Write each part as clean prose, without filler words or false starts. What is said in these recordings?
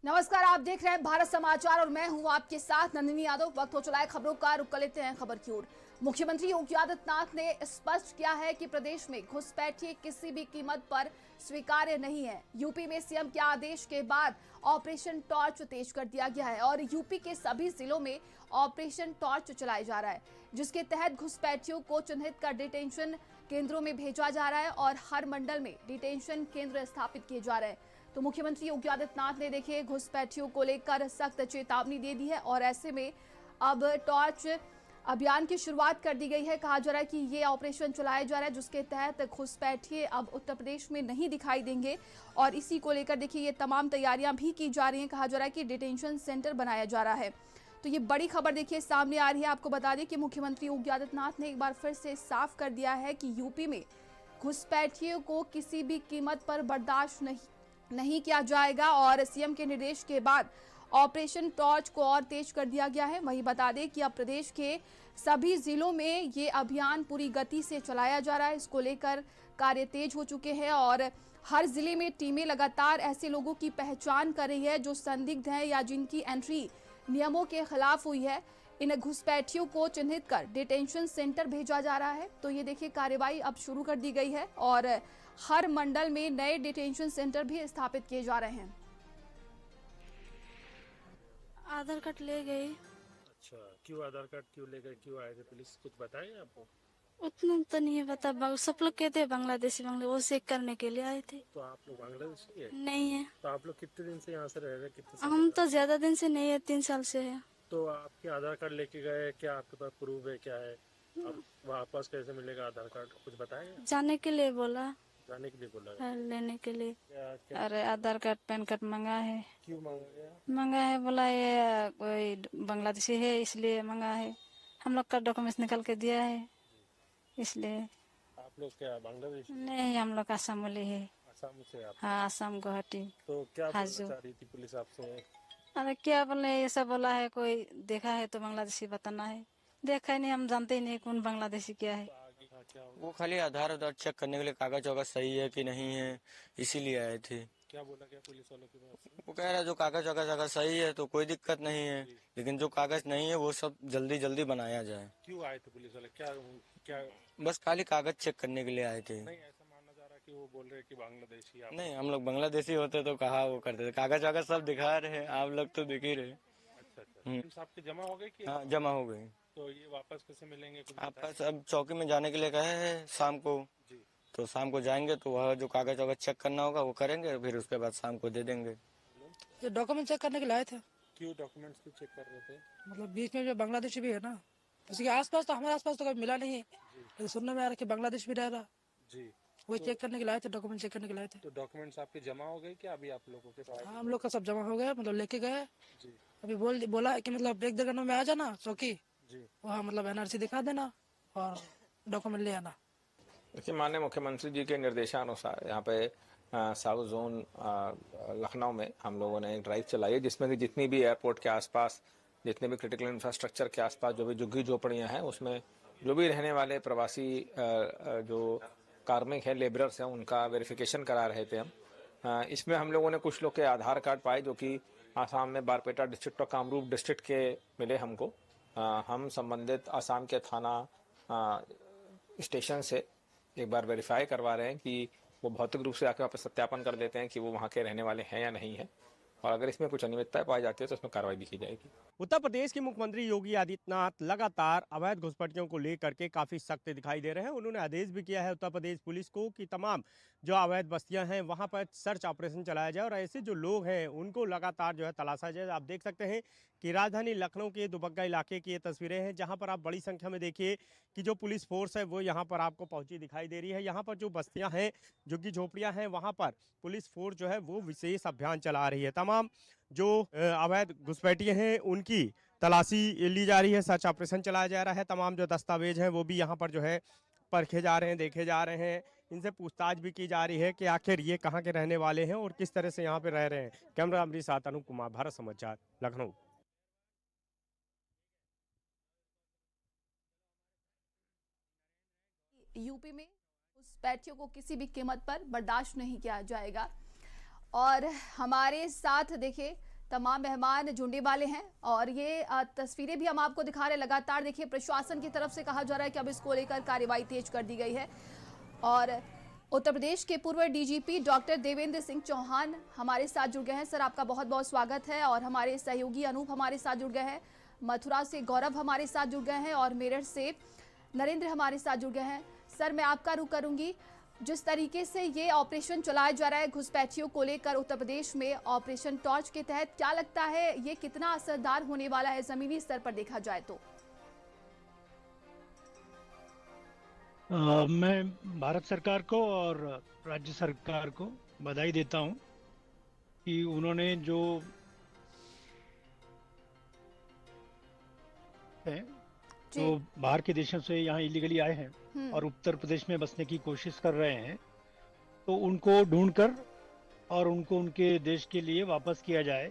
नमस्कार, आप देख रहे हैं भारत समाचार और मैं हूं आपके साथ नंदिनी यादव। वक्त हो चला है खबरों का, रुक कर लेते हैं खबर की ओर। मुख्यमंत्री योगी आदित्यनाथ ने स्पष्ट किया है कि प्रदेश में घुसपैठिए किसी भी कीमत पर स्वीकार्य नहीं है। यूपी में सीएम के आदेश के बाद ऑपरेशन टॉर्च तेज कर दिया गया है और यूपी के सभी जिलों में ऑपरेशन टॉर्च चलाया जा रहा है, जिसके तहत घुसपैठियों को चिन्हित कर डिटेंशन केंद्रों में भेजा जा रहा है और हर मंडल में डिटेंशन केंद्र स्थापित किए जा रहे हैं। तो मुख्यमंत्री योगी आदित्यनाथ ने देखिए घुसपैठियों को लेकर सख्त चेतावनी दे दी है और ऐसे में अब टॉर्च अभियान की शुरुआत कर दी गई है। कहा जा रहा है कि ये ऑपरेशन चलाया जा रहा है जिसके तहत घुसपैठिए अब उत्तर प्रदेश में नहीं दिखाई देंगे और इसी को लेकर देखिए ये तमाम तैयारियां भी की जा रही हैं। कहा जा रहा है कि डिटेंशन सेंटर बनाया जा रहा है। तो ये बड़ी खबर देखिए सामने आ रही है। आपको बता दें कि मुख्यमंत्री योगी आदित्यनाथ ने एक बार फिर से साफ कर दिया है कि यूपी में घुसपैठियों को किसी भी कीमत पर बर्दाश्त नहीं किया जाएगा और सीएम के निर्देश के बाद ऑपरेशन टॉर्च को और तेज कर दिया गया है। वहीं बता दें कि अब प्रदेश के सभी जिलों में ये अभियान पूरी गति से चलाया जा रहा है। इसको लेकर कार्य तेज हो चुके हैं और हर जिले में टीमें लगातार ऐसे लोगों की पहचान कर रही है जो संदिग्ध हैं या जिनकी एंट्री नियमों के खिलाफ हुई है। इन घुसपैठियों को चिन्हित कर डिटेंशन सेंटर भेजा जा रहा है। तो ये देखिए कार्रवाई अब शुरू कर दी गई है और हर मंडल में नए डिटेंशन सेंटर भी स्थापित किए जा रहे हैं। आधार कार्ड ले गए। अच्छा, क्यों आधार कार्ड क्यों ले गए, क्यों आए थे पुलिस, कुछ बताएंगे आपको? उतना तो नहीं है पता, सब लोग कहते हैं बांग्लादेशी वो चेक करने के लिए आए थे। तो आप लोग बांग्लादेशी है? नहीं है। तो आप लोग कितने दिन से यहाँ से रह रहे हैं, कितने साल हम से? तो ज्यादा दिन से नहीं है, 3 साल से है। तो आपके आधार कार्ड लेके गए, क्या आपके पास प्रूफ है, क्या है? अब वापस कैसे मिलेगा आधार कार्ड, कुछ बताएंगे? जाने के लिए बोला, जाने के लिए बोला है? लेने के लिए। क्या अरे आधार कार्ड पैन कार्ड मंगा है। क्यों मांगा गया? मंगा है, बोला ये कोई बांग्लादेशी है इसलिए मंगा है। हम लोग का डॉक्यूमेंट्स निकल के दिया है इसलिए। आप लोग क्या बांग्लादेश? नहीं, हम लोग आसाम वाले है। आसाम से आप? हाँ, आसाम गुवाहाटी। तो क्या बोलना हाजो। चाह रही थी पुलिस आपसे? अरे क्या बोले, ये सब बोला है कोई देखा है तो बांग्लादेशी बताना है। देखा ही नहीं, हम जानते ही नहीं कौन बांग्लादेशी क्या है। आगे का क्या होगा? वो खाली आधार चेक करने के लिए कागज वागज सही है कि नहीं है, इसीलिए आए थे। क्या बोला क्या पुलिस वालों के पास? वो कह रहा है जो कागज वागज अगर सही है तो कोई दिक्कत नहीं है, लेकिन जो कागज नहीं है वो सब जल्दी जल्दी बनाया जाए। क्यों आए थे पुलिस वाले, क्या क्या? बस खाली कागज चेक करने के लिए आए थे। नहीं, ऐसा माना जा रहा है कि वो बोल रहे हैं कि बांग्लादेशी आप। नहीं, हम लोग बांग्लादेशी होते तो कहा वो करते थे, कागज वागज सब दिखा रहे हैं, आप लोग तो दिख ही रहे। अच्छा अच्छा, पुलिस आपके जमा हो गए कि? हाँ, जमा हो गई। तो ये वापस कैसे मिलेंगे, कुछ आपस अब चौकी में जाने के लिए कहे हैं शाम को, जी। तो शाम को जाएंगे तो वह जो कागज वागज चेक करना होगा वो करेंगे, फिर उसके बाद शाम को दे देंगे। ये डॉक्यूमेंट चेक करने के लिए आए थे। क्यों डॉक्यूमेंट्स क्यों चेक कर रहे थे? मतलब बीच में जो बांग्लादेशी भी है ना, उसके आसपास तो हमारे आसपास तो कभी मिला नहीं है, लेकिन सुनने में आ रहा कि बांग्लादेश भी रह रहा। जी। वही चेक करने के लिए आए थे, डॉक्यूमेंट चेक करने के लिए आए थे। तो डॉक्यूमेंट्स आपके जमा हो गए क्या अभी आप लोगों के पास? हाँ, हम लोग का सब जमा हो गया, मतलब लेके गए। जी अभी बोला है कि मतलब 1-2 घंटों में आ जाना चौकी, जी। वहाँ मतलब एनआरसी दिखा देना और डॉक्यूमेंट ले आना। देखिए, माननीय मुख्यमंत्री जी के निर्देशानुसार यहाँ पे साउथ जोन लखनऊ में हम लोगों ने एक ड्राइव चलाई है, जिसमें कि जितनी भी एयरपोर्ट के आसपास, जितने भी क्रिटिकल इंफ्रास्ट्रक्चर के आसपास जो भी झुग्गी झोपड़ियाँ हैं, उसमें जो भी रहने वाले प्रवासी जो कार्मिक हैं, लेबरर्स हैं, उनका वेरिफिकेशन करा रहे थे हम। इसमें हम लोगों ने कुछ लोग के आधार कार्ड पाए जो कि आसाम में बारपेटा डिस्ट्रिक्ट और कामरूप डिस्ट्रिक्ट के मिले हमको। हम संबंधित आसाम के थाना स्टेशन से एक बार वेरीफाई करवा रहे हैं कि वो भौतिक रूप से आके वहाँ पर सत्यापन कर देते हैं कि वो वहाँ के रहने वाले हैं या नहीं है, और अगर इसमें कुछ अनियमितताएं पाई जाती है तो उसमें कार्रवाई भी की जाएगी। उत्तर प्रदेश के मुख्यमंत्री योगी आदित्यनाथ लगातार अवैध घुसपैठियों को लेकर के काफी सख्त दिखाई दे रहे हैं। उन्होंने आदेश भी किया है उत्तर प्रदेश पुलिस को कि तमाम जो अवैध बस्तियां हैं वहां पर सर्च ऑपरेशन चलाया जाए और ऐसे जो लोग हैं उनको लगातार जो है तलाशा जाए। आप देख सकते हैं कि राजधानी लखनऊ के दुबग्गा इलाके की ये तस्वीरें हैं, जहां पर आप बड़ी संख्या में देखिए कि जो पुलिस फोर्स है वो यहाँ पर आपको पहुंची दिखाई दे रही है। यहाँ पर जो बस्तियां हैं, झुग्गी झोपड़ियां हैं, वहां पर पुलिस फोर्स जो है वो विशेष अभियान चला रही है। तमाम जो अवैध घुसपैठिए हैं उनकी तलाशी ली जा रही है, सर्च ऑपरेशन चलाया जा रहा है। तमाम जो दस्तावेज हैं वो भी यहाँ पर जो है परखे जा रहे हैं, देखे जा रहे हैं। इनसे पूछताछ भी की जा रही है कि आखिर ये कहाँ के रहने वाले हैं और किस तरह से यहाँ पे रह रहे हैं। कैमरा अमरीश साथ अनूप कुमार, भारत समाचार, लखनऊ। यूपी में घुसपैठियों को किसी भी कीमत पर बर्दाश्त नहीं किया जाएगा और हमारे साथ देखिए तमाम मेहमान जुड़ने वाले हैं और ये तस्वीरें भी हम आपको दिखा रहे हैं। लगातार देखिए प्रशासन की तरफ से कहा जा रहा है कि अब इसको लेकर कार्रवाई तेज कर दी गई है। और उत्तर प्रदेश के पूर्व डीजीपी डॉक्टर देवेंद्र सिंह चौहान हमारे साथ जुड़ गए हैं। सर, आपका बहुत बहुत स्वागत है। और हमारे सहयोगी अनूप हमारे साथ जुड़ गए हैं, मथुरा से गौरव हमारे साथ जुड़ गए हैं और मेरठ से नरेंद्र हमारे साथ जुड़ गए हैं। सर, मैं आपका रुख करूंगी, जिस तरीके से ये ऑपरेशन चलाया जा रहा है घुसपैठियों को लेकर उत्तर प्रदेश में ऑपरेशन टॉर्च के तहत, क्या लगता है ये कितना असरदार होने वाला है जमीनी स्तर पर देखा जाए तो? मैं भारत सरकार को और राज्य सरकार को बधाई देता हूं कि उन्होंने जो बाहर के देशों से यहाँ इलीगली आए हैं और उत्तर प्रदेश में बसने की कोशिश कर रहे हैं, तो उनको ढूंढकर और उनको उनके देश के लिए वापस किया जाए,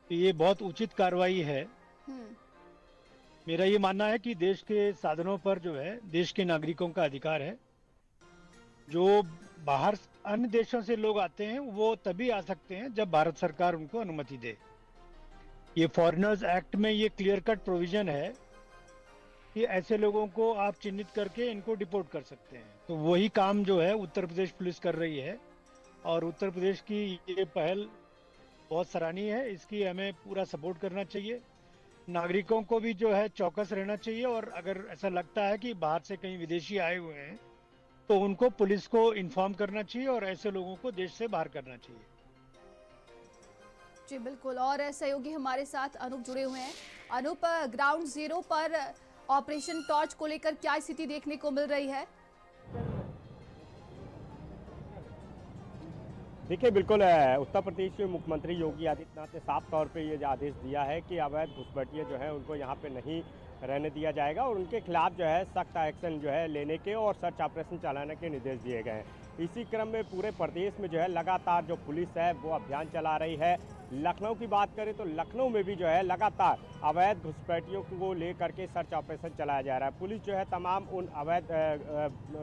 तो ये बहुत उचित कार्रवाई है। मेरा ये मानना है कि देश के साधनों पर जो है देश के नागरिकों का अधिकार है। जो बाहर अन्य देशों से लोग आते हैं वो तभी आ सकते हैं जब भारत सरकार उनको अनुमति दे। ये फॉरेनर्स एक्ट में ये क्लियर कट प्रोविजन है कि ऐसे लोगों को आप चिन्हित करके इनको डिपोर्ट कर सकते हैं। तो वही काम जो है उत्तर प्रदेश पुलिस कर रही है और उत्तर प्रदेश की ये पहल बहुत सराहनीय है। इसकी हमें पूरा सपोर्ट करना चाहिए। नागरिकों को भी जो है चौकस रहना चाहिए और अगर ऐसा लगता है कि बाहर से कहीं विदेशी आए हुए हैं तो उनको पुलिस को इन्फॉर्म करना चाहिए और ऐसे लोगों को देश से बाहर करना चाहिए। जी बिल्कुल। और सहयोगी हमारे साथ अनूप जुड़े हुए हैं। अनूप, ग्राउंड जीरो पर ऑपरेशन टॉर्च को लेकर क्या स्थिति देखने को मिल रही है? देखिए, बिल्कुल उत्तर प्रदेश के मुख्यमंत्री योगी आदित्यनाथ ने साफ तौर पे ये आदेश दिया है कि अवैध घुसपैठिए जो है उनको यहाँ पे नहीं रहने दिया जाएगा और उनके खिलाफ जो है सख्त एक्शन जो है लेने के और सर्च ऑपरेशन चलाने के निर्देश दिए गए हैं। इसी क्रम में पूरे प्रदेश में जो है लगातार जो पुलिस है वो अभियान चला रही है। लखनऊ की बात करें तो लखनऊ में भी जो है लगातार अवैध घुसपैठियों को लेकर के सर्च ऑपरेशन चलाया जा रहा है। पुलिस जो है तमाम उन अवैध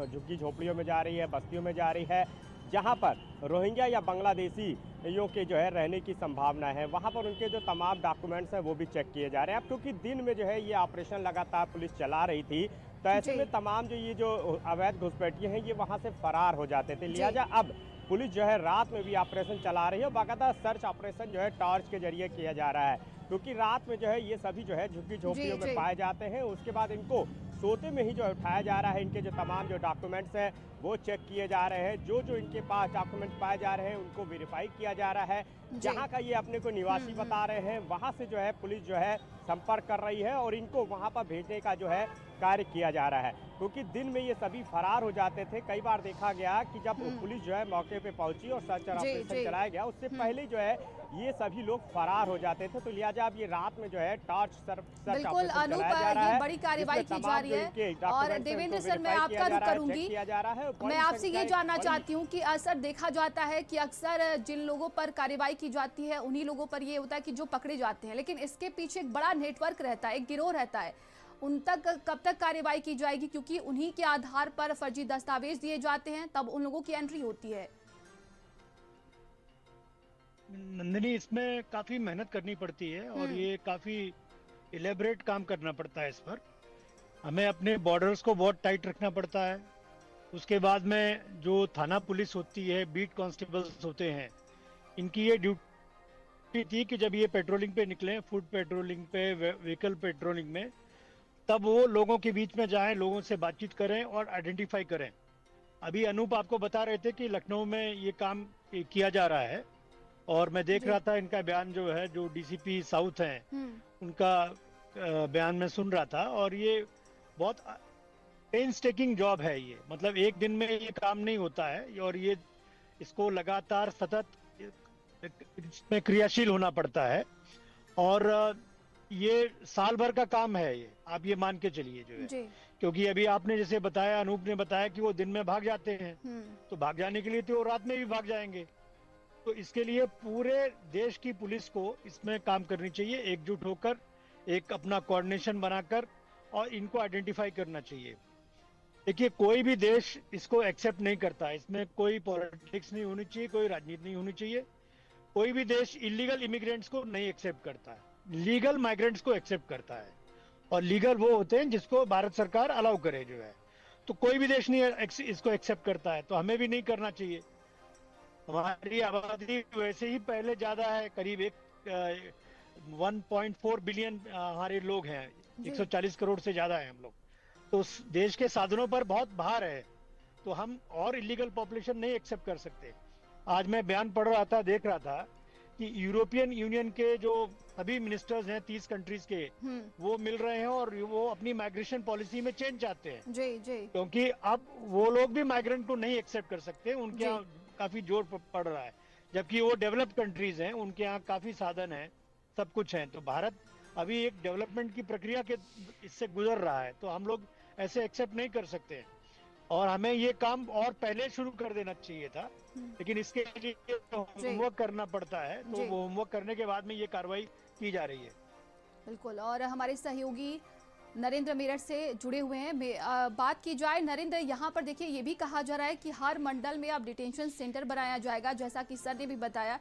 झुग्गी झोपड़ियों में जा रही है, बस्तियों में जा रही है जहां पर रोहिंग्या या बांग्लादेशियों के जो है रहने की संभावना है। वहां पर उनके जो तमाम डॉक्यूमेंट्स हैं वो भी चेक किए जा रहे हैं। अब क्योंकि दिन में जो है ये ऑपरेशन लगातार पुलिस चला रही थी, तो ऐसे में तमाम जो ये जो अवैध घुसपैठिए हैं ये वहां से फरार हो जाते थे। लिहाजा अब पुलिस जो है रात में भी ऑपरेशन चला रही है और बाकायदा सर्च ऑपरेशन जो है टॉर्च के जरिए किया जा रहा है, क्योंकि रात में जो है ये सभी जो है झुग्गी झोपड़ियों में पाए जाते हैं। उसके बाद इनको सोते में ही जो उठाया जा रहा है। इनके जो तमाम जो डॉक्यूमेंट्स हैं वो चेक किए जा रहे हैं। जो इनके पास डॉक्यूमेंट्स पाए जा रहे हैं उनको वेरीफाई किया जा रहा है। जहां का ये अपने को निवासी बता रहे हैं वहां से जो है पुलिस जो है संपर्क कर रही है और इनको वहां पर भेजने का जो है कार्य किया जा रहा है, क्योंकि दिन में ये सभी फरार हो जाते थे। कई बार देखा गया कि जब पुलिस जो है मौके पे पहुंची और सर्च ऑपरेशन चलाया गया उससे पहले जो है ये सभी लोग फरार हो जाते थे। तो लिहाजा अब ये रात में जो है टॉर्च सर्च बिल्कुल अनूप, ये बड़ी कार्रवाई की जा रही है। और देवेंद्र सर, मैं आपका रुख करूंगी। मैं आपसे ये जानना चाहती हूँ कि असर देखा जाता है कि अक्सर जिन लोगों पर कार्रवाई की जाती है उन्हीं लोगों पर ये होता है कि जो पकड़े जाते हैं, लेकिन इसके पीछे एक बड़ा नेटवर्क रहता है, एक गिरोह रहता है। उन तक कब तक कार्रवाई की जाएगी, क्योंकि उन्हीं के आधार पर फर्जी दस्तावेज दिए जाते हैं तब उन लोगों की एंट्री होती है। नंदिनी, इसमें काफी मेहनत करनी पड़ती है और ये काफी इलेबरेट काम करना पड़ता है। इस पर हमें अपने बॉर्डर्स को बहुत टाइट रखना पड़ता है। उसके बाद में जो थाना पुलिस होती है, बीट कांस्टेबल्स होते हैं, इनकी ये ड्यूटी थी कि जब ये पेट्रोलिंग पे निकले, फूड पेट्रोलिंग पे, व्हीकल पेट्रोलिंग में, तब वो लोगों के बीच में जाएं, लोगों से बातचीत करें और आइडेंटिफाई करें। अभी अनूप आपको बता रहे थे कि लखनऊ में ये काम किया जा रहा है और मैं देख रहा था इनका बयान जो है, जो डीसीपी साउथ हैं उनका बयान में सुन रहा था। और ये बहुत पेनस्टेकिंग जॉब है ये, मतलब एक दिन में ये काम नहीं होता है और ये इसको लगातार सतत इसमें क्रियाशील होना पड़ता है और ये साल भर का काम है। ये आप ये मान के चलिए जो है, क्योंकि अभी आपने जैसे बताया, अनूप ने बताया कि वो दिन में भाग जाते हैं, तो भाग जाने के लिए तो वो रात में भी भाग जाएंगे। तो इसके लिए पूरे देश की पुलिस को इसमें काम करनी चाहिए, एकजुट होकर एक अपना कोऑर्डिनेशन बनाकर और इनको आइडेंटिफाई करना चाहिए। देखिए, कोई भी देश इसको एक्सेप्ट नहीं करता, इसमें कोई पॉलिटिक्स नहीं होनी चाहिए, कोई राजनीति नहीं होनी चाहिए। कोई भी देश इलीगल इमिग्रेंट्स को नहीं एक्सेप्ट करता है, लीगल माइग्रेंट्स को एक्सेप्ट करता है, और लीगल वो होते हैं जिसको भारत सरकार अलाउ करे जो है। तो कोई भी देश नहीं इसको एक्सेप्ट करता है, तो हमें भी नहीं करना चाहिए। हमारी आबादी वैसे ही पहले ज्यादा है, करीब 1.4 बिलियन हमारे लोग हैं, 140 करोड़ से ज्यादा है हम लोग। तो उस देश के साधनों पर बहुत भार है, तो हम और इलीगल पॉपुलेशन नहीं एक्सेप्ट कर सकते। आज मैं बयान पढ़ रहा था, देख रहा था कि यूरोपियन यूनियन के जो सभी मिनिस्टर्स हैं 30 कंट्रीज के, वो मिल रहे हैं और वो अपनी माइग्रेशन पॉलिसी में चेंज चाहते हैं। जी जी। क्योंकि अब वो लोग भी माइग्रेंट को नहीं एक्सेप्ट कर सकते, उनके यहाँ काफी जोर पड़ रहा है, जबकि वो डेवलप्ड कंट्रीज हैं, उनके यहाँ काफी साधन है, सब कुछ है। तो भारत अभी एक डेवलपमेंट की प्रक्रिया के इससे गुजर रहा है, तो हम लोग ऐसे एक्सेप्ट नहीं कर सकते हैं, और हमें ये काम और पहले शुरू कर देना चाहिए था। लेकिन इसके लिए होमवर्क करना पड़ता है, तो वो होमवर्क करने के बाद में ये कार्रवाई की जा रही है। बिल्कुल। और हमारे सहयोगी नरेंद्र मेरठ से जुड़े हुए हैं। बात की जाए नरेंद्र, यहाँ पर देखिए ये भी कहा जा रहा है कि हर मंडल में अब डिटेंशन सेंटर बनाया जाएगा, जैसा कि सर ने भी बताया।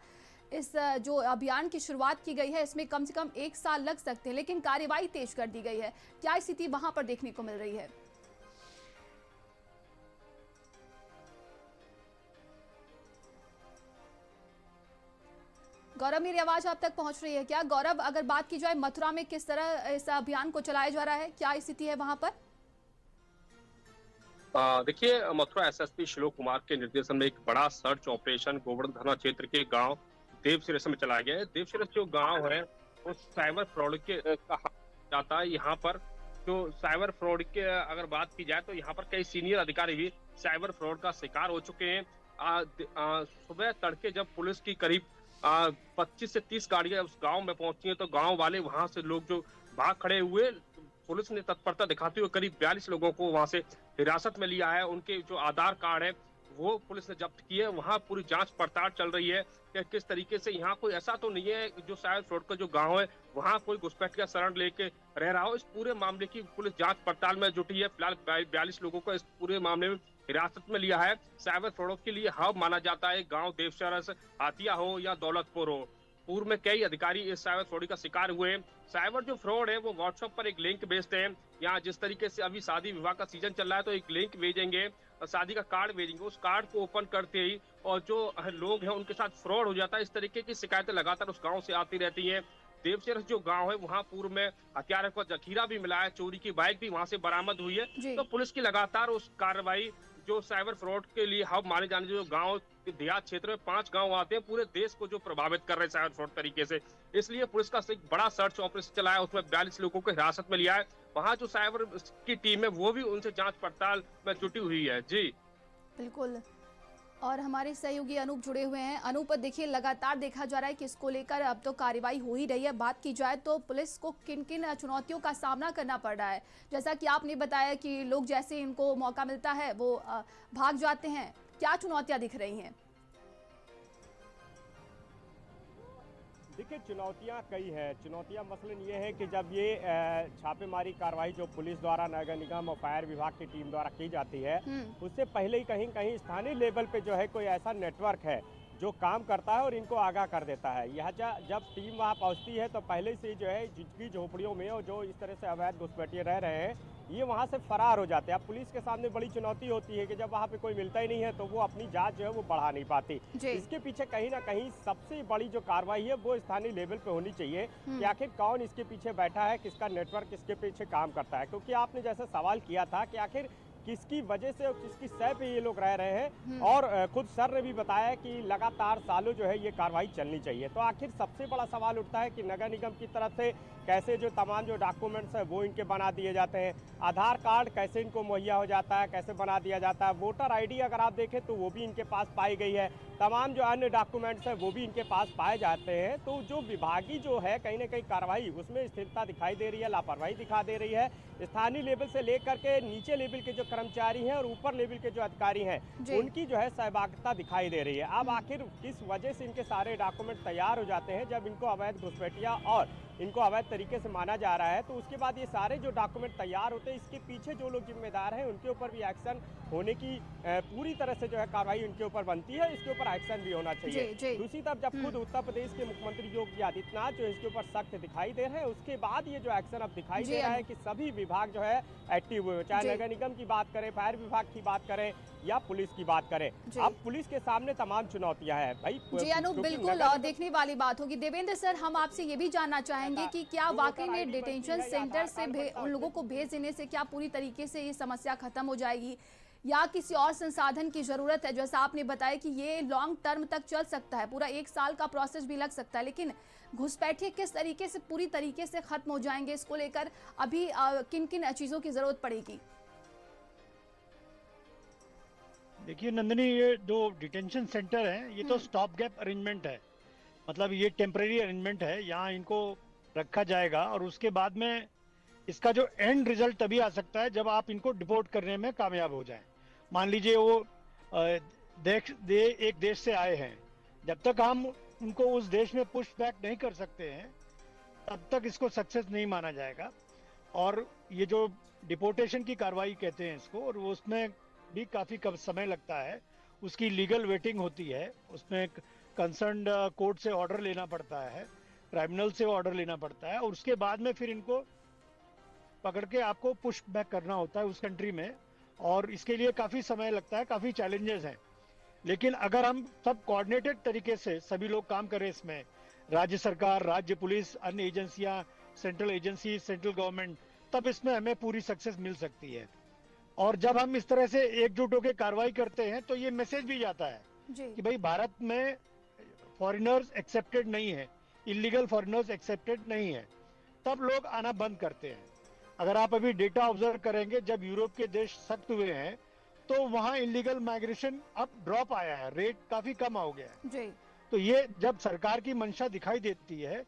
इस जो अभियान की शुरुआत की गई है इसमें कम से कम 1 साल लग सकते हैं, लेकिन कार्यवाही तेज कर दी गई है। क्या स्थिति वहां पर देखने को मिल रही है? गौरव, मेरी आवाज आप तक पहुंच रही है क्या? गौरव, अगर बात की जाए मथुरा में किस तरह इस अभियान को चलाया जा रहा है, क्या स्थिति है वहां पर? देखिए, मथुरा एसएसपी श्लोक कुमार के निर्देशन में एक बड़ा सर्च ऑपरेशन गोवर्धन थाना क्षेत्र के गांव देवशिरस में चलाया गया है। देवशिरस जो गांव है वो साइबर फ्रॉड के कहा जाता है। यहाँ पर जो साइबर फ्रॉड के अगर बात की जाए तो यहाँ पर कई सीनियर अधिकारी भी साइबर फ्रॉड का शिकार हो चुके हैं। सुबह तड़के जब पुलिस की करीब 25 से 30 गाड़ियां उस गांव में पहुंची हैं, तो गांव वाले वहां से लोग जो भाग खड़े हुए, पुलिस ने तत्परता दिखाते हुए करीब 42 लोगों को वहां से हिरासत में लिया है। उनके जो आधार कार्ड है वो पुलिस ने जब्त किए। वहां पूरी जांच पड़ताल चल रही है कि किस तरीके से, यहाँ कोई ऐसा तो नहीं है जो साइबर फ्रॉड का जो गांव है वहां कोई घुसपैठ का शरण लेके रह रहा हो। इस पूरे मामले की पुलिस जांच पड़ताल में जुटी है। फिलहाल 42 लोगों को इस पूरे मामले में हिरासत में लिया है। साइबर फ्रॉड के लिए हब माना जाता है गांव देवशरस, हातिया हो या दौलतपुर हो। पूर्व में कई अधिकारी इस साइबर फ्रॉड का शिकार हुए हैं। साइबर जो फ्रॉड है वो व्हाट्सएप पर एक लिंक भेजते हैं। यहाँ जिस तरीके से अभी शादी विवाह का सीजन चल रहा है, तो एक लिंक भेजेंगे, शादी का कार्ड भेजेंगे, उस कार्ड को ओपन करते ही और जो लोग हैं उनके साथ फ्रॉड हो जाता है। इस तरीके की शिकायतें लगातार उस गाँव से आती रहती है। देवशरस जो गांव है वहां पूर्व में हथियारों का जखीरा भी मिला है, चोरी की बाइक भी वहां से बरामद हुई है। तो पुलिस की लगातार उस कार्रवाई जो साइबर फ्रॉड के लिए हब माने जाने जो गांव देहात क्षेत्र में 5 गांव आते हैं, पूरे देश को जो प्रभावित कर रहे हैं साइबर फ्रॉड तरीके से, इसलिए पुलिस का एक बड़ा सर्च ऑपरेशन चलाया, उसमें 42 लोगों को हिरासत में लिया है। वहां जो साइबर की टीम है वो भी उनसे जांच पड़ताल में जुटी हुई है। जी बिल्कुल। और हमारे सहयोगी अनूप जुड़े हुए हैं। अनूप, देखिए लगातार देखा जा रहा है कि इसको लेकर अब तो कार्रवाई हो ही रही है। बात की जाए तो पुलिस को किन किन चुनौतियों का सामना करना पड़ रहा है? जैसा कि आपने बताया कि लोग जैसे इनको मौका मिलता है वो भाग जाते हैं, क्या चुनौतियां दिख रही हैं? देखिए, चुनौतियां कई हैं। चुनौतियां मसलन ये है कि जब ये छापेमारी कार्रवाई जो पुलिस द्वारा, नगर निगम और फायर विभाग की टीम द्वारा की जाती है, उससे पहले ही कहीं कहीं स्थानीय लेवल पे जो है कोई ऐसा नेटवर्क है जो काम करता है और इनको आगाह कर देता है। यह जब टीम वहाँ पहुँचती है तो पहले से जो है झुग्गी झोपड़ियों में और जो इस तरह से अवैध घुसपैठिए रह रहे हैं, ये वहाँ से फरार हो जाते हैं। अब पुलिस के सामने बड़ी चुनौती होती है कि जब वहाँ पे कोई मिलता ही नहीं है तो वो अपनी जांच जो है वो बढ़ा नहीं पाती। इसके पीछे कहीं ना कहीं सबसे बड़ी जो कार्रवाई है वो स्थानीय लेवल पे होनी चाहिए कि आखिर कौन इसके पीछे बैठा है, किसका नेटवर्क इसके पीछे काम करता है। क्योंकि आपने जैसे सवाल किया था कि आखिर किसकी वजह से और किसकी सह पे ये लोग रह रहे हैं, और खुद सर ने भी बताया कि लगातार सालों जो है ये कार्रवाई चलनी चाहिए। तो आखिर सबसे बड़ा सवाल उठता है कि नगर निगम की तरफ से कैसे जो तमाम जो डॉक्यूमेंट्स है वो इनके बना दिए जाते हैं, आधार कार्ड कैसे इनको मुहैया हो जाता है, कैसे बना दिया जाता है, वोटर आईडी अगर आप देखें तो वो भी इनके पास पाई गई है, तमाम जो अन्य डॉक्यूमेंट्स है वो भी इनके पास पाए जाते हैं। तो जो विभागीय जो है कहीं ना कहीं कार्रवाई उसमें स्थिरता दिखाई दे रही है, लापरवाही दिखा दे रही है। स्थानीय लेवल से लेकर के नीचे लेवल के जो कर्मचारी हैं और ऊपर लेवल के जो अधिकारी हैं उनकी जो है सहभागिता दिखाई दे रही है। अब आखिर किस वजह से इनके सारे डॉक्यूमेंट तैयार हो जाते हैं जब इनको अवैध घुसपैठिया और इनको अवैध तरीके से माना जा रहा है, तो उसके बाद ये सारे जो डॉक्यूमेंट तैयार होते हैं, इसके पीछे जो लोग जिम्मेदार हैं उनके ऊपर भी एक्शन होने की पूरी तरह से जो है कार्रवाई उनके ऊपर बनती है, इसके ऊपर एक्शन भी होना चाहिए। दूसरी तरफ जब खुद उत्तर प्रदेश के मुख्यमंत्री योगी आदित्यनाथ जो इसके ऊपर सख्त दिखाई दे रहे हैं, उसके बाद ये जो एक्शन अब दिखाई दे रहा है कि सभी विभाग जो है एक्टिव हुए, चाहे नगर निगम की बात करें, फायर विभाग की बात करें या पुलिस की बात करें। अब पुलिस के सामने तमाम चुनौतियां हैं भाई। जी अनूप, बिल्कुल और देखने वाली बात होगी। देवेंद्र सर, हम आपसे ये भी जानना चाहेंगे कि क्या वाकई में डिटेंशन सेंटर से उन लोगों को भेज देने से क्या पूरी तरीके से ये समस्या खत्म हो जाएगी या किसी और संसाधन की जरूरत है? जैसा आपने बताया कि ये लॉन्ग टर्म तक चल सकता है, पूरा 1 साल का प्रोसेस भी लग सकता है, लेकिन घुसपैठिए किस तरीके से पूरी तरीके से खत्म हो जाएंगे, इसको लेकर अभी किन किन चीजों की जरूरत पड़ेगी? देखिए नंदिनी, ये जो डिटेंशन सेंटर है ये तो स्टॉप गैप अरेंजमेंट है, मतलब ये टेम्परेरी अरेंजमेंट है। यहाँ इनको रखा जाएगा और उसके बाद में इसका जो एंड रिजल्ट तभी आ सकता है जब आप इनको डिपोर्ट करने में कामयाब हो जाएं। मान लीजिए वो एक देश से आए हैं, जब तक हम उनको उस देश में पुश बैक नहीं कर सकते हैं तब तक इसको सक्सेस नहीं माना जाएगा। और ये जो डिपोर्टेशन की कार्रवाई कहते हैं इसको, और उसमें भी काफ़ी कम समय लगता है, उसकी लीगल वेटिंग होती है, उसमें कंसर्न कोर्ट से ऑर्डर लेना पड़ता है, ट्राइब्यूनल से ऑर्डर लेना पड़ता है और उसके बाद में फिर इनको पकड़ के आपको पुश बैक करना होता है उस कंट्री में, और इसके लिए काफ़ी समय लगता है, काफ़ी चैलेंजेस हैं। लेकिन अगर हम सब कोऑर्डिनेटेड तरीके से सभी लोग काम करें इसमें, राज्य सरकार, राज्य पुलिस, अन्य एजेंसियां, सेंट्रल एजेंसी, सेंट्रल गवर्नमेंट, तब इसमें हमें पूरी सक्सेस मिल सकती है। और जब हम इस तरह से एकजुट होकर कार्रवाई करते हैं तो ये मैसेज भी जाता है कि भाई भारत में फॉरेनर्स एक्सेप्टेड नहीं है, इलीगल फॉरेनर्स एक्सेप्टेड नहीं है, तब लोग आना बंद करते हैं। अगर आप अभी डेटा ऑब्जर्व करेंगे, जब यूरोप के देश सख्त हुए हैं तो वहाँ इलीगल माइग्रेशन अब ड्रॉप आया है, रेट काफी कम हो गया है जी। तो ये जब सरकार की मंशा दिखाई देती है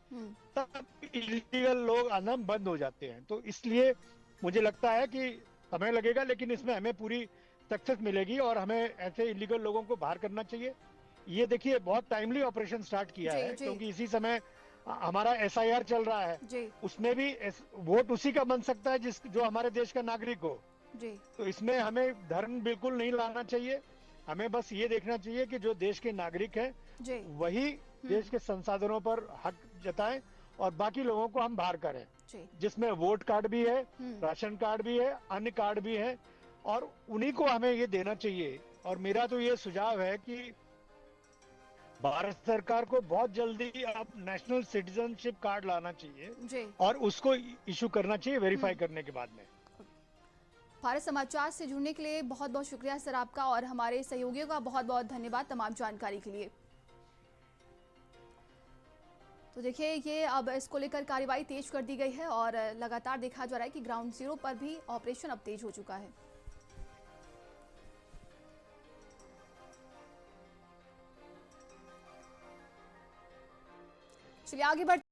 तब इलीगल लोग आना बंद हो जाते हैं। तो इसलिए मुझे लगता है कि समय लगेगा, लेकिन इसमें हमें पूरी सक्सेस मिलेगी और हमें ऐसे इलीगल लोगों को बाहर करना चाहिए। ये देखिए बहुत टाइमली ऑपरेशन स्टार्ट किया है, क्योंकि इसी समय हमारा SIR चल रहा है, उसमें भी वोट उसी का बन सकता है जो हमारे देश का नागरिक हो जी। तो इसमें हमें धर्म बिल्कुल नहीं लाना चाहिए, हमें बस ये देखना चाहिए कि जो देश के नागरिक हैं वही देश के संसाधनों पर हक जताएं और बाकी लोगों को हम बाहर करें, जिसमें वोट कार्ड भी है, राशन कार्ड भी है, अन्य कार्ड भी है, और उन्हीं को हमें ये देना चाहिए। और मेरा तो ये सुझाव है कि भारत सरकार को बहुत जल्दी अब नेशनल सिटीजनशिप कार्ड लाना चाहिए और उसको इशू करना चाहिए वेरीफाई करने के बाद में। भारत समाचार से जुड़ने के लिए बहुत बहुत शुक्रिया सर आपका, और हमारे सहयोगियों का बहुत बहुत धन्यवाद तमाम जानकारी के लिए। तो देखिए ये अब इसको लेकर कार्रवाई तेज कर दी गई है और लगातार देखा जा रहा है कि ग्राउंड जीरो पर भी ऑपरेशन अब तेज हो चुका है। चलिए आगे बढ़ते